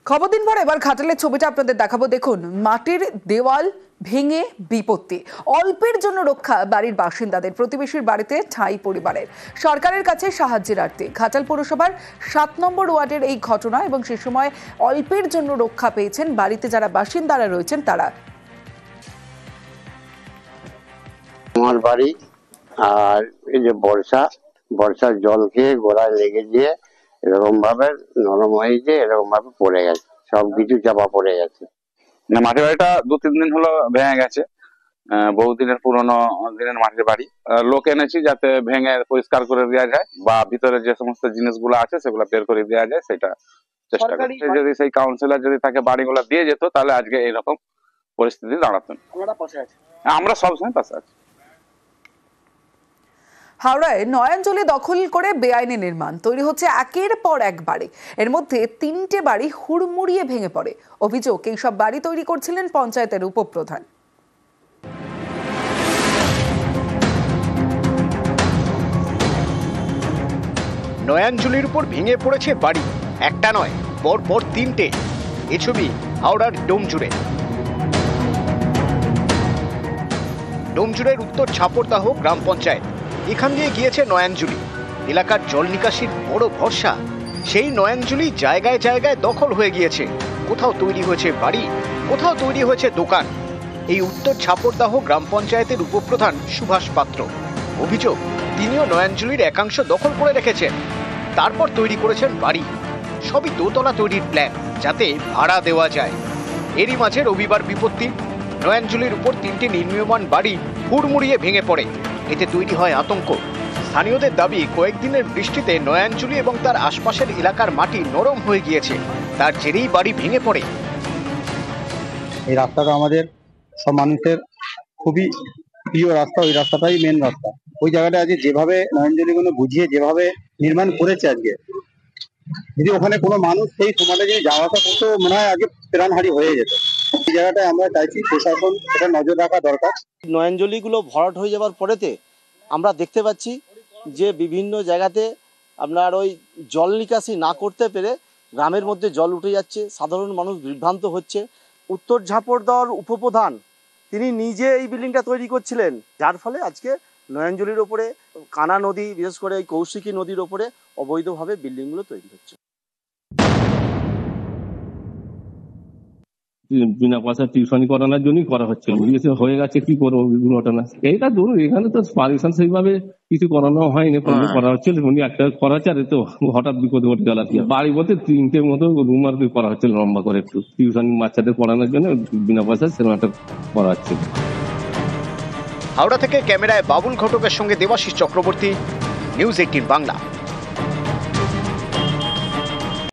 খবর দিন পর এবার ঘাটালের ছবিটা আপনাদের দেখাবো। দেখুন, মাটির দেওয়াল ভেঙে বিপত্তি, অল্পের জন্য রক্ষা বাড়ির বাসিন্দাদের। প্রতিবেশীর বাড়িতে ঠাঁই পরিবারের, সরকারের কাছে সাহায্যের আর্তি। ঘাটাল পৌরসভার 7 নম্বর ওয়ার্ডের এই ঘটনা, এবং সে সময় অল্পের জন্য রক্ষা পেয়েছেন বাড়িতে যারা বাসিন্দারা রয়েছেন তারা। আমার বাড়ি, আর এই যে বর্ষার জল খেয়ে গোড়ায় লেগে দিয়ে এরকম ভাবে নরম হয়ে যে এরকম ভাবে পড়ে গেছে, সবকিছু চাপা পড়ে গেছে। মাটির বাড়িটা 2-3 দিন হলো ভেঙে গেছে। বহুদিনের পুরনো দিনের মাটির বাড়ি। লোক এনেছি যাতে ভেঙে পরিষ্কার করে দেওয়া যায়, বা ভিতরে যে সমস্ত জিনিসগুলো আছে সেগুলো বের করে দেওয়া যায়, সেটা চেষ্টা করছি। যদি সেই কাউন্সিলর যদি তাকে বাড়িগুলো দিয়ে যেত তাহলে আজকে এইরকম পরিস্থিতি দাঁড়াতেন। আমরা সবসময় পাশে আছি। হাওড়ায় নয়াঞ্জলি দখল করে বেআইনি নির্মাণ তৈরি হচ্ছে একের পর এক বাড়ি। এর মধ্যে 3টে বাড়ি হুড়মুড়িয়ে ভেঙে পড়ে। অভিযোগ, এইসব বাড়ি তৈরি করছিলেন পঞ্চায়েতের উপপ্রধান। নয়াঞ্জলির উপর ভেঙে পড়েছে বাড়ি, একটা নয় পরপর 3টে। এ ছবি হাওড়ার ডোমজুড়ের উত্তর ছাপরদাহ গ্রাম পঞ্চায়েত। এখান দিয়ে গিয়েছে নয়াঞ্জলি। এলাকার জল নিকাশির বড় ভরসা। সেই নয়াঞ্জলি জায়গায় জায়গায় দখল হয়ে গিয়েছে। কোথাও তৈরি হয়েছে বাড়ি, কোথাও তৈরি হয়েছে দোকান। এই উত্তর ছাপরদাহ গ্রাম পঞ্চায়েতের উপপ্রধান সুভাষ পাত্র। অভিযোগ, তিনিও নয়াঞ্জলির একাংশ দখল করে রেখেছেন, তারপর তৈরি করেছেন বাড়ি। সবই দোতলা তৈরির প্ল্যান, যাতে ভাড়া দেওয়া যায়। এরই মাঝে রবিবার বিপত্তি। নয়াঞ্জলির উপর 3টি নির্মীয়মান বাড়ি হুড়মুড়িয়ে ভেঙে পড়ে। এতে তৈরি হয় আতঙ্ক। স্থানীয়দের দাবি, কয়েকদিনের বৃষ্টিতে নয়াঞ্জলি এবং তার আশপাশের এলাকার মাটি নরম হয়ে গিয়েছে, তার জেরেই বাড়ি ভেঙে পড়ে। এই রাস্তাটা আমাদের সব মানুষের খুবই প্রিয় রাস্তা, ওই রাস্তাটাই মেন রাস্তা। ওই জায়গাটা আজকে যেভাবে নয়াঞ্জলিগুলো বুঝিয়ে যেভাবে নির্মাণ করেছে, আজকে যদি ওখানে কোনো মানুষ সেই সময়টা যদি যাওয়া আসা করতো, মনে হয় আগে প্রাণহানি হয়ে যেত। এই জায়গাটায় আমরা চাইছি প্রশাসন এটা নজর রাখা দরকার। নয়াঞ্জলিগুলো ভরাট হয়ে যাওয়ার পরেতে আমরা দেখতে পাচ্ছি যে বিভিন্ন জায়গাতে আপনার ওই জল নিকাশি না করতে পেরে গ্রামের মধ্যে জল উঠে যাচ্ছে, সাধারণ মানুষ বিভ্রান্ত হচ্ছে। উত্তর ঝাপরদাহর উপপ্রধান তিনি নিজে এই বিল্ডিংটা তৈরি করছিলেন, যার ফলে আজকে নয়াঞ্জলির ওপরে কানা নদী, বিশেষ করে এই কৌশিকী নদীর ওপরে অবৈধভাবে বিল্ডিংগুলো তৈরি হচ্ছে। বিনা পয়সা টিউশনি করানোর জন্যই করা হচ্ছিল, হয়ে গেছে কি করবো ঘটনা। এইটা ধরুন, এখানে তো পারমিশন সেইভাবে কিছু করানো হয়নি, করা হচ্ছিল উনি একটা করা হচ্ছে, আর তো হঠাৎ বিপদে ঘটে গেল। বাড়ি বলতে 3টে মতো রুম আর কি করা হচ্ছিল লম্বা করে, একটু টিউশন বাচ্চাদের পড়ানোর জন্য বিনা পয়সা সেরকম একটা করা হচ্ছিল। হাওড়া থেকে ক্যামেরায় বাবুল ঘটকের সঙ্গে দেবাশিস চক্রবর্তী, নিউজ 18 বাংলা।